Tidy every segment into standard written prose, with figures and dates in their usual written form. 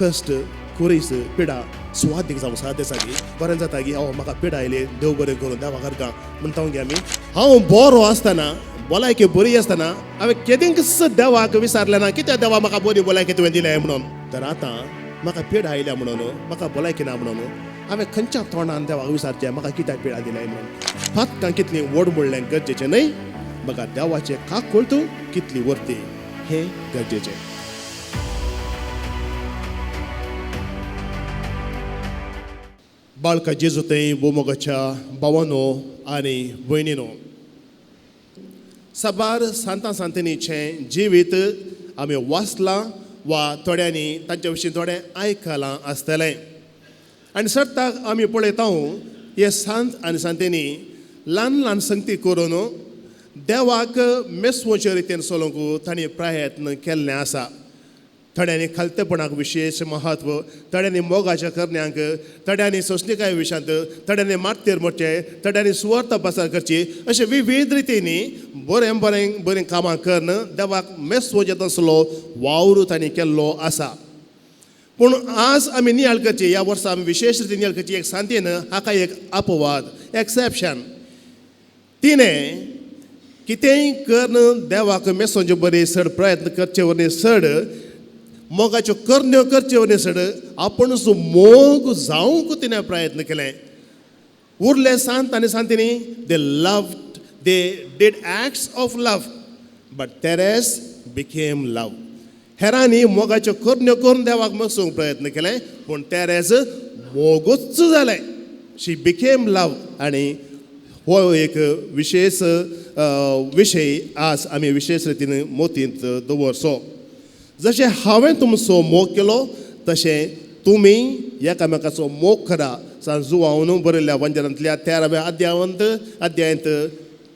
कश्ट कुरीस पिडा स्वादीक जावं सा दिसाची बरें जाता की म्हाका पिडा आयली देव बरें करून देवा करता म्हणटा गे आमी हांव बरो आसतना भलायकी बरी आसतना हांवें केदींच देवाक विचारलें ना कित्याक देवा म्हाका बरी भलायकी तुवें दिलें म्हणून तर आतां म्हाका पिडा आयल्या म्हणून म्हाका भलायकी ना म्हणून हांवें खंयच्या तोंडान देवाक विचारचें म्हाका कित्याक पिडा दिल्या म्हणून फक्त कितली व्हड म्हणलें गरजेचें न्हय म्हाका देवाचें काक कळतो कितली वर्ती हें गरजेचें. बाळका जेजू थंय बोमोगाच्या भावांनो आनी भयणीनो साबार सांतां सांतिनीचें जिवीत आमी वाचलां वा थोड्यांनी तांचे विशीं थोडें आयकलां आसतलें आनी सट्टाक आमी पळयता हे सांत आनी सांतिनी ल्हान ल्हान संगती करून देवाक मेसवचे रितीन चलोवंक तांणी प्रयत्न केल्ले आसा. थोड्यांनी खालतेपणाक विशेश महत्व थोड्यांनी मोगाच्या करण्यांक थोड्यांनी सोंसणिकाय विशयांत थोड्यांनी मातेर मोडचे थोड्यांनी सुवार्थ प्रसार करची अशे विविध रितींनी बरें बरें बरें कामां करून देवाक मेसवचे तसलो वावर तांणी केल्लो आसा. पूण आज आमी नियाळ करची ह्या वर्सा आमी विशेश रितीन नियाळ करची एक सांतीन हाका एक अपवाद एक्सेप्शन. तिणें कितेंय करून देवाक मेसोवचे बरे चड प्रयत्न करचे वरवीं चड मोगाच्यो करण्यो करचे वरवीं चड आपुणूच मोग जावंक तिणें प्रयत्न केले. उरले सांत आनी सांतिनी they loved they did acts of love but Teresa became love. हेरांनी मोगाच्यो करण्यो करून देवाक मेसोवंक प्रयत्न केले पूण तेरेस मोगूच जालें. शी बिकेम लव आणि हो एक विशेष विशय आज आमी विशेष रितीन मोतींत दवरचो. जशें हांवें तुमचो मोग केलो तशें तुमी एकामेकाचो मोग करा सान जुवावन बरयल्ल्या वंजनांतल्या 13व्या अध्यायांत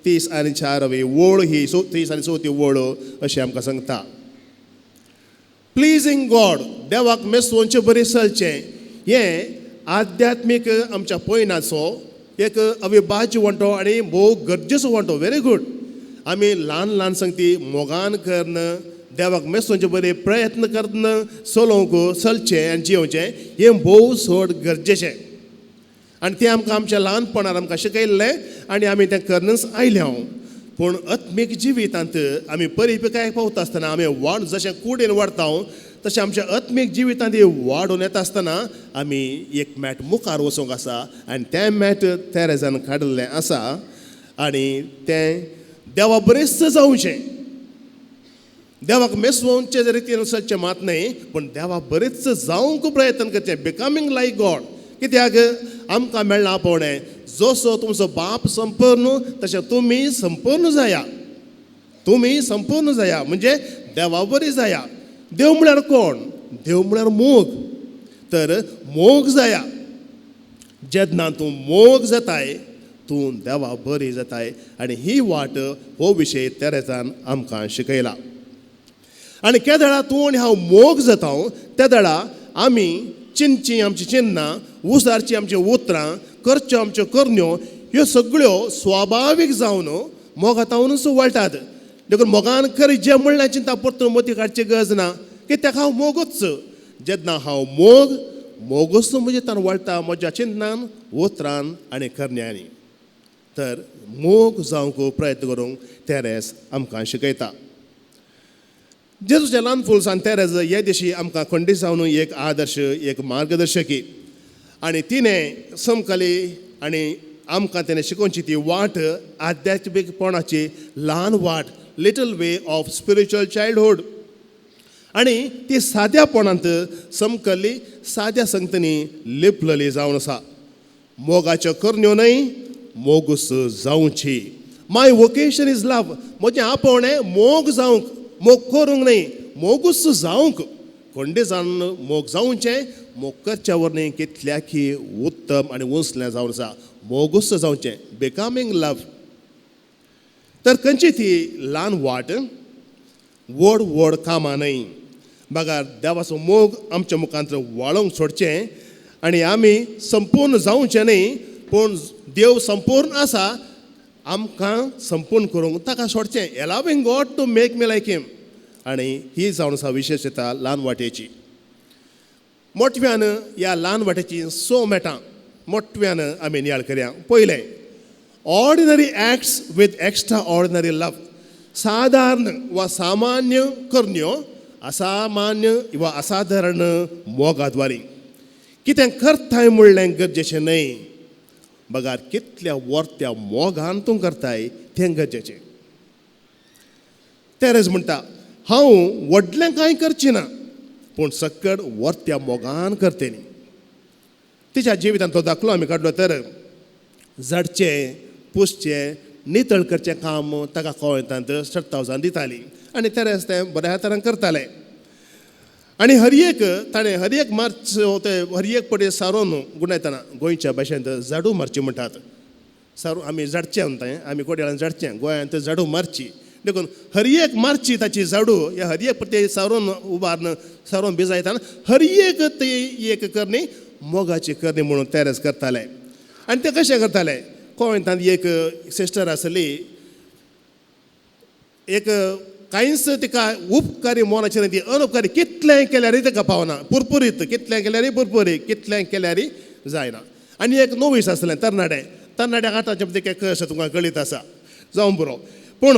30 आनी 4 वळ ही 30 आनी 34 वळ अशें आमकां सांगता. प्लिजींग गॉड देवाक मेसोवचें बरें चलचें हें आध्यात्मीक आमच्या पयणाचो एक अविभाज्य वंटो आनी भोव गरजेचो वंटो. Very good. आमी ल्हान ल्हान संगती मोगान करून देवाक मेसोवचे बरे प्रयत्न करून चलोवंक चलचें आनी जियोवचें हें भोव चड गरजेचें आनी तें आमकां आमच्या ल्हानपणांत आमकां शिकयल्लें आनी आमी तें करूनच आयल्या. पूण आत्मीक जिवितांत आमी परिपिकायेक पावता आसतना आमी वाड जशें कुडीन वाडटा तशें आमच्या आत्मीक जिवितांत वाडून येता आसतना आमी एक मॅट मुखार वचूंक आसा आनी तें मॅट तेरेजान काडिल्लें आसा आनी तें देवा बरेंच जावचें. देवाक मेसोवचे रितीन चलचें मात न्हय पूण देवा बरेंच जावंक प्रयत्न करचें बिकमींग लायक गॉड. कित्याक आमकां मेळ्ळां पळोवणें जसो तुमचो बाप संपूर्ण तशें तुमी संपूर्ण जाया. तुमी संपूर्ण जाया म्हणजे देवा बरी जाया. देव म्हळ्यार कोण? देव म्हळ्यार मोग. तर मोग जाया. जेन्ना तूं मोग जाताय तूं देवा बरी जाताय आनी ही वाट हो विशय तेरेजान आमकां शिकयला. आनी केदळा तूं आनी हांव मोग जाता त्या दळा आमी चिंतची आमची चिन्नां उसारची आमची उतरां करच्यो आमच्यो करण्यो ह्यो सगळ्यो स्वाभावीक जावन मोगातावनूच वळटात. देखून मोगान खरें जें म्हणल्यार चिंता परतून मोती काडची गरज ना कित्याक हांव मोगूच. जेन्ना हांव मोगूच म्हणजे तान वळटा म्हज्या चिंतनान उतरान आनी करण्यांनी. तर मोग जावंक प्रयत्न करूंक तेरेस आमकां शिकयता. जेजूच्या ल्हान फूल सान तेरेस हे दिशी आमकां खंडीत जावन एक आदर्श एक मार्गदर्शकी आनी तिणें समकली आनी आमकां तेणें शिकोवची ती वाट आध्यात्मीकपणाची ल्हान वाट little way of spiritual childhood आनी ती साद्यापणांत समकल्ली साद्या संगतींनी लिपलली जावन आसा. मोगाच्यो करण्यो न्हय मोगूच जावची. माय वोकेशन इज लव. म्हजें आपोवणें मोग जावंक मोग करूंक न्हय मोगूच जावंक. खंडे जावन मोग जावचें मोग करच्या वरवीं कितल्याकी उत्तम आनी उंचलें जावन आसा. मोगूच जावचें बिकमींग लव. तर खंयची ती ल्हान वाट व्हड व्हड कामां न्हय. बघा देवाचो मोग आमच्या मुखांत वाळोवंक सोडचें आनी आमी संपूर्ण जावचें न्हय पूण देव संपूर्ण आसा आमकां संपूर्ण करूंक ताका सोडचें. एलाविंग गॉड टू मेक मी लायक हिम. आनी ही जावन आसा विशेशता ल्हान वाटेची. मोठव्यान ह्या ल्हान वाट्याची सो मेटां मोठव्यान आमी नियाळ करया. पयलें, ordinary acts with extraordinary love. साधारण वा सामान्य करण्यो असामान्य वा असाधारण मोगाद्वारी. कितें करताय म्हणलें गरजेचें न्हय, बगार कितल्या वर्त्या मोगान तूं करताय तें गरजेचें. तेरेज म्हणटा, हांव व्हडलें कांय करची ना, पूण सकट वर्त्या मोगान करते न्ही. तिच्या जिवितांत तो दाखलो आमी काडलो तर झडचें, पुसचें, नितळ करचें काम ताका कोवळेंतांत श्रद्धावजान दिताली आनी तेरेज तें बऱ्या तरेन करतालें. आनी ताणें हर एक मार्च ते हर एक पटी सारोन गुणायतना गोंयच्या भाशेंत झाडू मारची म्हणटात. सारू आमी झाडचें म्हणटाय, आमी कोड्याळान झाडचें, गोंयांत झाडू मारची. देखून हर एक मारची ताची झाडू ह्या हर एक पटी सारोन उबारन सारोन भिजायतना हर एक ती एक करणी मोगाची करणी म्हणून तेरेज करताले. आनी ते कशें करताले, कोवळेंतांत एक सिस्टर आसली, एक कांयच तिका उपकारी मोनाचें न्ही, ती अनउपकारी कितलेंय केल्यारय ताका पावना. पुरपुरीत कितलें केल्यारय पुरपुरीत, कितलें केल्यारय जायना. आनी एक नोवीस आसलें तरणाट्याक आतांचे तिका कशें तुमकां कळीत आसा जावं बरो. पूण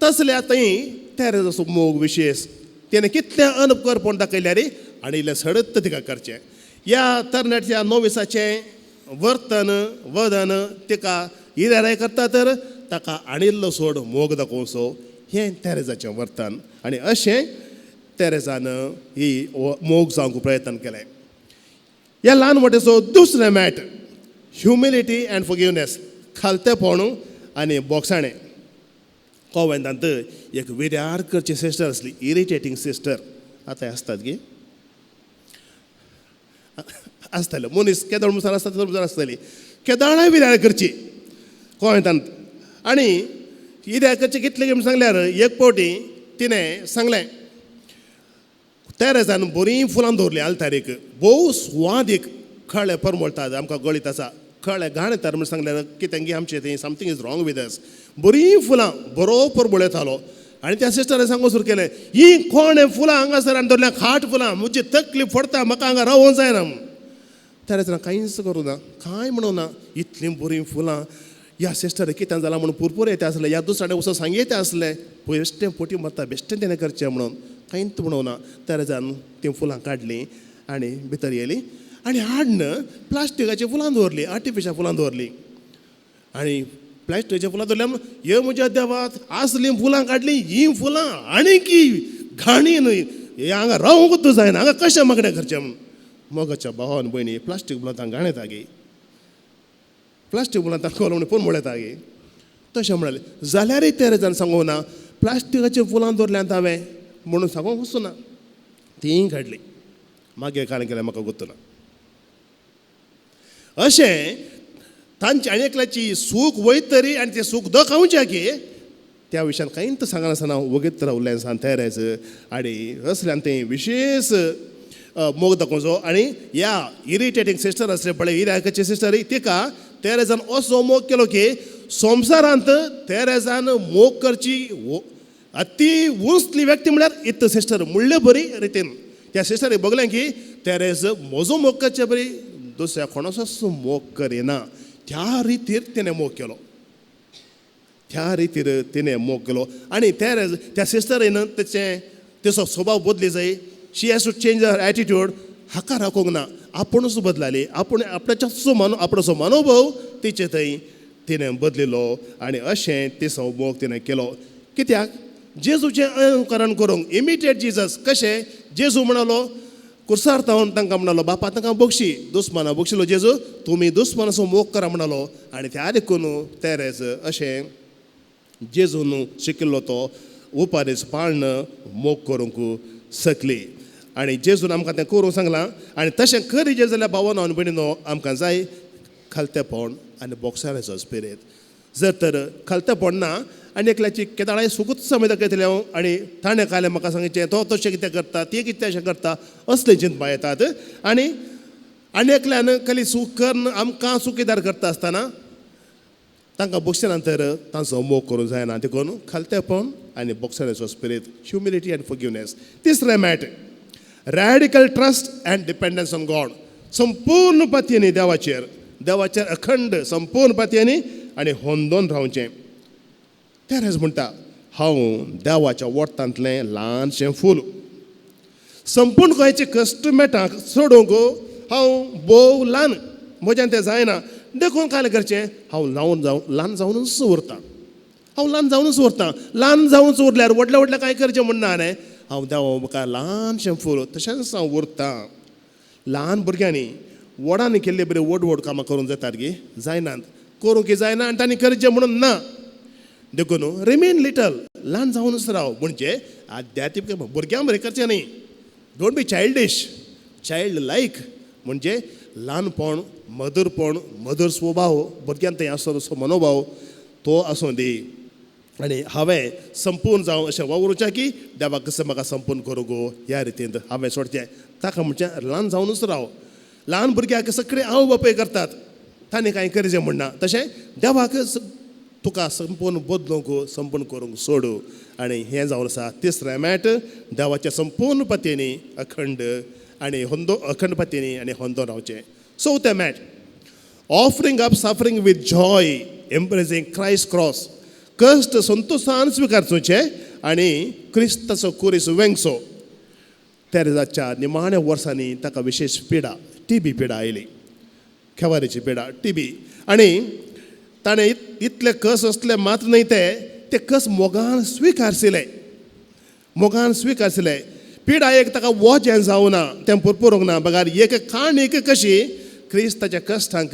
तसल्या थंय तेरेज असो मोग विशेश तेणें कितलें अनउपकारपण दाखयल्यारय आनी इल्लें सडत तिका करचें. ह्या तरणाट्या नोविसाचें वर्तन वदन तिका इराय करता तर ताका आनिल्लो सोड मोग दाखोवचो, हें तेरेजाचें वर्तन. आनी अशें तेरेजान ही मोग जावंक प्रयत्न केलें. ह्या ल्हान मोठेचो दुसरें मॅट ह्युमिलिटी अँड फॉरगिवनेस, खालतेपण आनी बोगसाणें. कोवळेंतांत एक विर्यार करची सिस्टर आसली, इरिटेटींग सिस्टर. आतां आसतात गे, आसताले मनीस केदळ मुसार आसता तसो आसताली. केदाळाय विर्यार करची कोवळेंतांत. आनी विर्यार करची कितलें म्हूण सांगल्यार एक फावटी तिणें सांगलें, तेरेजान बरीं फुलां दवरलीं आल्तारीक, भोव सुवादीक खळे परमळटात आमकां गळीत आसा, खळे घाण येतात म्हूण सांगल्यार कितें गे आमचें थंय समथींग इज रॉंग वीथ अस. बरीं फुलां बरो परमळ येतालो. आनी त्या सिस्टरान सांगूंक सुरू केलें, ही कोण हें फुलां हांगासर आनी दवरल्या खाट फुलां, म्हजी तकली फोडटा, म्हाका हांगा रावूंक जायना. तेरेजान कांयच करूं ना, कांय म्हणूं ना. इतलीं बरीं फुलां ह्या सिस्टर कितें जालां म्हणून पुरपूर येता आसलें, ह्या दुसऱ्यान वचून सांगयता आसलें, बेश्टें पोटी मारता, बेश्टें तेणें करचें म्हणून. कांयच म्हणूं ना. तेरेजान तीं फुलां काडलीं आनी भितर येयलीं आनी हाडन प्लास्टिकाची फुलां दवरलीं, आर्टिफिशियल फुलां दवरलीं. आनी प्लास्टिकाची फुलां दवरल्या हे म्हज्या देवात असलीं फुलां काडलीं, हीं फुलां आनीकी घाणीन, हे हांगा रावूंकूच जायना, हांगा कशें मागणें करचें म्हणून. मोगाच्या भावान भयणी प्लास्टीक फुलां तांकां घाण येता गे, प्लास्टीक फुलां तांकां म्हणून पूण येता गे. तशें म्हणालें जाल्यारय तेरेजान सांगूं ना, प्लास्टिकाची फुलां दवरल्यांत हांवें म्हणून सांगूंक वचूं ना. तीं काडलीं, मागीर काणें केलें म्हाका गुर्तुना. अशें तांची आनी एकल्याची सूख वयतरी आनी तें सूख दाखोवचें की त्या विशयान कांयच सांगनासतना वगीत रावलें सान तेरेज. आनी असल्यान तें विशेश मोग दाखोवचो. आनी ह्या इरिटेटींग सिस्टर आसलें पळय, इरायकाची सिस्टर, तिका तेरेजान असो मोग केलो की संवसारांत तेरेजान मोग करची अति उंचली व्यक्ती म्हळ्यार इत्त सिस्टर म्हणले बरी रितीन. त्या सिस्टरीक बगलें की तेरेज म्हजो मोग करचे बरी, दुसऱ्या कोणाचोच मोग करिना. त्या रितीर तिणें मोग केलो, त्या रितीर तिणें मोग केलो. आनी तेरेज त्या सिस्टरीन तिचो स्वभाव बदली जाय. She has to change her attitude. हाका राखोंक ना, आपुणूच बदलाली. आपणाचो आपणाचो मनोभव तिचे थंय तिणें बदलिलो. आनी अशें तिचो मोग तिणें केलो. कित्याक जेजूचें अनुकरण करूंक, इमिटेट जिजस. कशें जेजू म्हणलो कुर्सार थावन तांकां म्हणलो, बापा तांकां बक्षी, दुस्मानां बक्षिलो जेजू, तुमी दुस्मानाचो मोग करा म्हणलो. आनी त्या देखून तेरेज अशें जेजून शिकिल्लो तो उपारीच पाळण मोग करूंक शकली. आनी जेजून आमकां तें करूंक सांगलां. आनी तशें करी जाल्यार भावानो आनी भयणीनो, आमकां जाय खालतेपण आनी बोगसाण्याचो स्पिरीट. जर तर खालतेपण ना आनी एकल्याची केदाळाय सुकूत समय दाखयतले हांव, आनी ताणें कालें म्हाका सांगचें तो तशें कितें करता, ती कितें अशें करता, असले चिंतपा येतात. आनी एकल्यान खाली सूख करन आमकां सुखीदार करता आसतना तांकां बक्षिना तर तांचो मोग करूंक जायना. देखून खालतेपण आनी बोगसाण्याचो स्पिरीट, ह्युमिलिटी अँड फॉरगिवनेस. तिसरें मॅट radical trust and dependence on God. संपूर्ण पतीने देवाचेर अखंड संपूर्ण पतीने आणि होंदोन रावचें. तेरेच म्हणटा हांव देवाच्या वोर्तांतलें ल्हानशें फूल. संपूर्ण गोंयचे कश्ट मेटाक सोडूंक हांव भोव ल्हान, म्हज्यान तें जायना. देखून काय करचें, हांव ल्हान जावनूच उरतां. ल्हान जावनूच उरल्यार व्हडलें काय करचें म्हणना न्हय. हांव देवा म्हाका ल्हानशें फूल तशेंच हांव उरतां. ल्हान भुरग्यांनी व्हडांनी केल्ले बरें व्हड कामां करूंक जातात गे, जायनात. करूंक जायना आनी तांणी करचें म्हणून ना. देखून रिमेन लिटल, ल्हान जावनूच राव. म्हणजे आध्यात्मीक भुरग्यां बरें करचें न्ही. डोंट बी चायल्डिश, चायल्ड लायक. म्हणजे ल्हानपण, मधुर स्वभाव भुरग्यांत थंय आसता तसो मनोभाव तो आसूं दी. आनी हांवें संपूर्ण जावं अशें वावरूचें की देवाक कसं म्हाका संपूर्ण करूं गो, ह्या रितीन हांवें सोडचें. ताका म्हणचें ल्हान जावनूच राव. ल्हान भुरग्याक सगळे आवय बापूय करतात, तांणी कांय करचें म्हणना. तशें देवाक तुका संपूर्ण बदलूंक संपूर्ण करूंक सोडू. आनी हें जावन आसा तिसरें मॅट, देवाच्या संपूर्ण पतींनी अखंड आनी अखंड पतींनी आनी होंदोन रावचें. चवथें मॅट, offering up suffering with joy, embracing Christ cross. कश्ट संतोशान स्विकारचोचे आनी क्रिस्ताचो कुरीस वेंगचो. तेरेजाच्या निमाण्या वर्सांनी ताका विशेष पिडा, टीबी पिडा आयली, खेवारीची पिडा, टीबी. आनी ताणें इतले कस असले मात्र न्हय ते कस मोगान स्विकारसिले. पिडा एक ताका वोजें जावना, तें पुरपुरूंक ना. बगार एक काणीक कशी क्रिस्ताच्या कश्टांक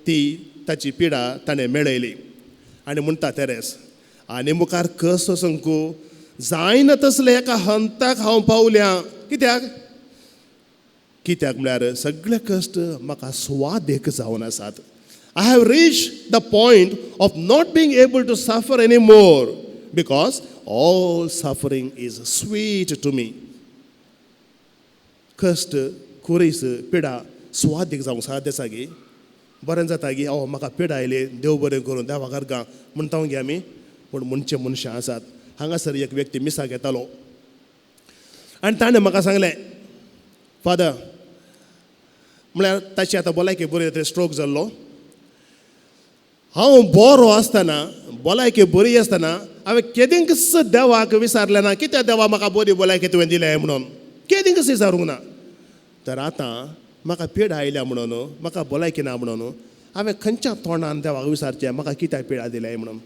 ती ताची पिडा ताणें मेळयली. आनी म्हणटा तेरेस, आनी मुखार कस वचूंक जायना तसले एका हंताक हांव पावल्या. कित्याक म्हळ्यार सगळे कश्ट म्हाका स्वादेक जावन आसात. I have reached the point of not being able to suffer anymore because all suffering is sweet to me. कश्ट, कुरीस, पिडा स्वादीक जावंक साद आसा गे. बरें जाता गे, म्हाका पिडा आयली, देव बरें करूं, देवा घरगां म्हणटा गे आमी. पूण म्हणचे मनशां आसात. हांगासर एक व्यक्ती मिसाक येतालो आनी ताणें म्हाका सांगलें, फादर, म्हळ्यार ताची आतां भलायकी बरी स्ट्रोक जाल्लो. हांव बरो आसतना, भलायकी बरी आसतना हांवें केदींच देवाक विचारलें ना कित्याक देवा म्हाका बरी भलायकी तुवें दिलें म्हणून. केदींच विचारूंक ना. तर आतां म्हाका पिडा आयल्या म्हणून, म्हाका भलायकी ना म्हणून हांवें खंयच्या तोंडान देवाक विचारचें म्हाका कित्याक पिडा दिल्या म्हणून.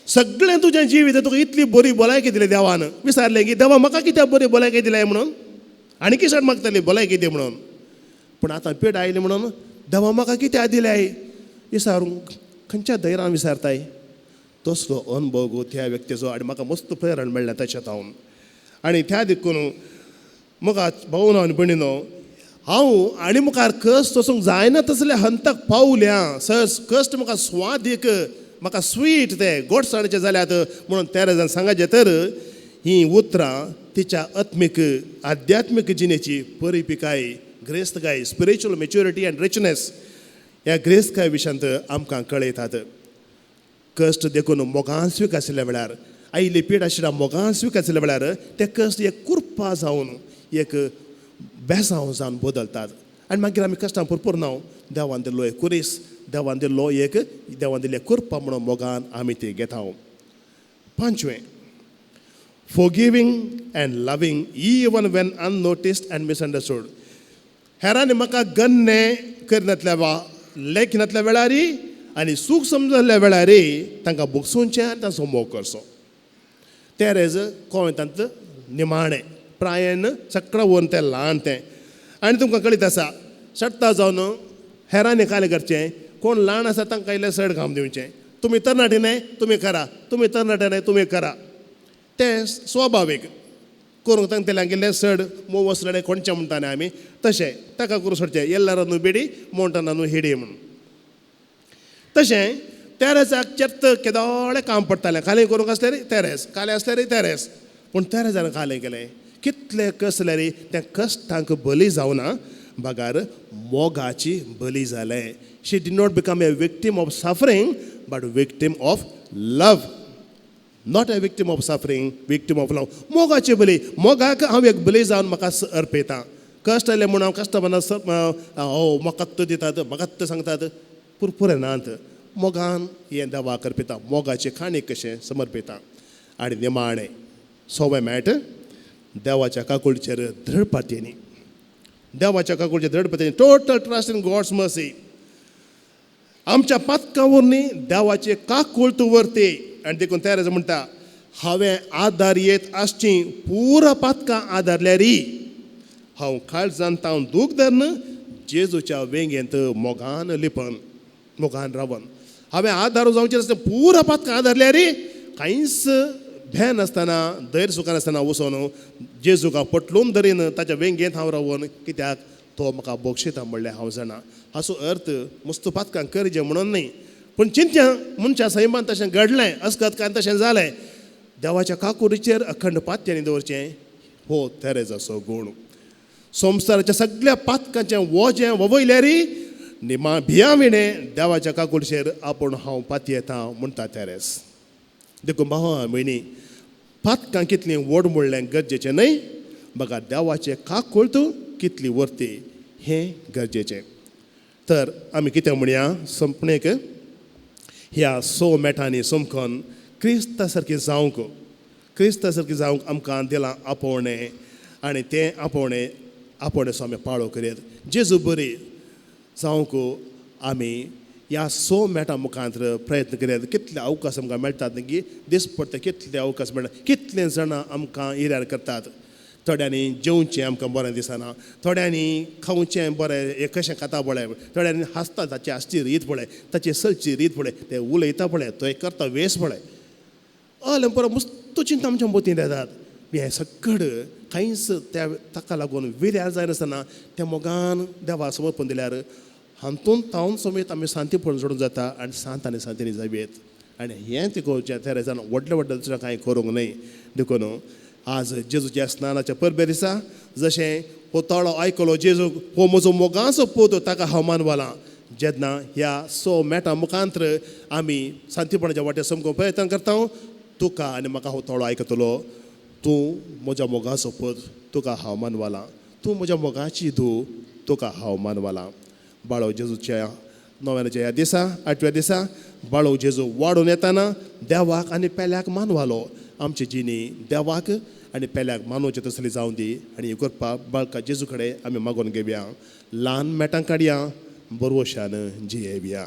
सगळें तुजें जिवीत तुका इतली बरी भलायकी दिली देवान, विचारलें की देवा म्हाका कित्याक बरी भलायकी दिल्या म्हणून, आनी किशाट मागतली भलायकी दी म्हणून. पूण आतां पिडा आयली म्हणून देवा म्हाका कित्याक दिल्याय विचारूंक खंयच्या धैर्यान विचारताय. तसलो अनुभव गो त्या व्यक्तीचो. आनी म्हाका मस्त प्रेरण मेळ्ळें तशें हांव. आनी त्या देखून म्हाका भाऊ आनी भयणीनो, हांव आनी मुखार कश्ट वचूंक जायना तसले हंताक पावल्या. कश्ट म्हाका स्वादीक, म्हाका स्वीट ते गोडसाणीचे जाल्यात म्हणून तेरेजान सांगायचे. तर ही उतरां तिच्या आध्यात्मीक जिणेची परिपिकाय, ग्रेस्तकाय, स्पिरिच्युअल मॅच्युरिटी अँड रिचनेस ह्या ग्रेस्तकाय विशयांत आमकां कळयतात. कश्ट देखून मोगान स्विकारशिल्ल्या वेळार, आयिल्ली पीड आशिल्ल्या मोगान स्विकारशिल्ल्या वेळार ते कश्ट एक कुरपा जावन एक बेसांव जावन बदलतात. आनी मागीर आमी कश्टां पुरपुरनाव देवान दिल्लो एक कुरीस, देवान दिल्लो एक देवान दिल्लें कुरपा म्हणून मोगान आमी ती घेता. पांचवें, forgiving and loving even when unnoticed and misunderstood. हेरांनी म्हाका गन्ने करिनातल्या लेखनातल्या वेळारी आनी सूख समजल्या वेळारी तांकां भोगसूंचें आनी तांचो मोग करचो. तेरेज कोवतांत निमाणें प्रायेन चक्र व्हरून तें ल्हान तें. आनी तुमकां कळीत आसा, सट्टा जावन हेरांनी काय करचें, कोण ल्हान आसा तांकां इल्लें चड काम दिवचें. तुमी तरणाटे न्हय तुमी करा, तुमी तरणाटे न्हय तुमी करा. तें स्वाभावीक करूंक तांकां तें गेल्लें चड मोव वसलें कोणचें म्हणटा न्हय आमी, तशें ताका करूं सोडचें. येल्लार न्हू बेडी, मोंटना न्हू हिडी म्हणून. तशें तेरेजाक चेत्त केदोळें काम पडटालें. खाली करूंक आसल्यार तेरेस, काले आसल्यार तेरेस. पूण तेरेजान खालें केलें. कितलें कसलें रे तें कश्टांक बली जावना, बगार मोगाची बली जालें. She did not become a victim of suffering but victim of love. Not a victim of suffering, victim of love. मोगाचे बली, मोगाक हांव एक बली जावन म्हाका अर्पयतां. कश्ट आयले म्हणून हांव कश्ट म्हाका कत्त दितात, म्हाका कत्त सांगतात, पुरपुरे नात. मोगान हें देवाक अर्पिता, मोगाचे खाणीक कशें समर्पिता. आनी निमाणें 6वें मेळ देवाच्या काकुळचेर दृढ पातयेनी, देवाच्या काकुळचेर दृढ पातयेनी, total trust in God's mercy. आमच्या पातकां वरनी देवाचे काकुळत व्हरते. आनी देखून तेरेज म्हणटा, हांवें आदार येत आसची पुरा पातकां आदारल्यारी हांव काळजान तावन दूख धरन जेजूच्या वेंगेंत मोगान लिपन, मोगान रावन. हांवें आदार जावचें आसता पुरा पातकां आदारल्यारी कांयच भ्यान नासतना, दैर सुखान आसतना वचोन जेजूका पटलून धरीन ताच्या वेंगेंत हांव रावन, कित्याक तो म्हाका बक्षिता म्हणलें हांव जाणा. हाचो अर्थ मस्त पातकां करचें म्हणून न्ही, पूण चिंत्या मनशा सैमान तशें घडलें, अस्कतकान तशें जालें. देवाच्या काकुरीचेर अखंड पातयांनी दवरचें हो तेरेजाचो गूण. संवसाराच्या सगळ्या पातकांचें वजें ववयल्यारी निमा भियाविणें देवाच्या काकुळचेर आपूण हांव पातयेतां म्हणटा तेरेस. देखून भावा भयणी, पातकां कितलीं व्हड म्हणलें गरजेचें न्हय, म्हाका देवाचें काकुळत कितली व्हरती हें गरजेचें. तर आमी कितें म्हणया संपणेक, ह्या 6 मेठांनी समकोन क्रिस्ता सारकी जावंक, क्रिस्ता सारकी जावंक आमकां दिलां आपोवणें, आनी तें आपोवणें आपोवणेचो आमी पाळो करीत. जेजू बरी जावंक आमी ह्या 6 मेठां मुखांतर प्रयत्न करीत. कितले अवकाश आमकां मेळटात न्ही, दीस पडटा कितले अवकाश मेळटा. कितले जाणां आमकां हिरार करतात. थोड्यांनी जेवचें आमकां बरें दिसना, थोड्यांनी खावचें बरें, हें कशें खाता पळय, थोड्यांनी हांसता ताची हांसची रीत पळय, ताची सलची रीत पळय, तें उलयता पळय, तो एक करता वेस पळय, अल परत मस्त चिंता आमच्या मतींत येतात. हें सगळें कांयच त्या ताका लागून विर्यार जायनासतना त्या मोगान देवा समर्पण दिल्यार हातूंत तावन समेत आमी शांतीपण जोडून जाता आनी शांत आनी शांतीनी जावेत. आनी हें तिकोवचें तेरेजान व्हडलें व्हडलें दुसरें कांय करूंक न्हय. देखून आज जेजूच्या स्नानाच्या परबे दिसा जशें हो तळो आयकलो, जेजू हो म्हजो मोगाचो पूत ताका हांव मानवालां. जेन्ना ह्या 6 मेठां मुखांतर आमी शांतीपणाच्या वाटेर समकोवंक प्रयत्न करता, तुका आनी म्हाका हो तळो आयकतलो. तूं म्हज्या मोगाचो पूत, तुका हांव मानवालां. तूं म्हज्या मोगाची धूव, तुका हांव मानवालां. बाळो जेजूच्या नव्याच्या ह्या दिसा 8व्या दिसा बाळो जेजू वाडून येताना देवाक आनी पेल्याक मानवालो. आमची जिणी देवाक आनी पेल्याक मानवचे तसली जावं दी. आनी हें करपाक बाळका जेजू कडेन आमी मागून घेवया. ल्हान मेटां काडया, बरवशान जियेवया.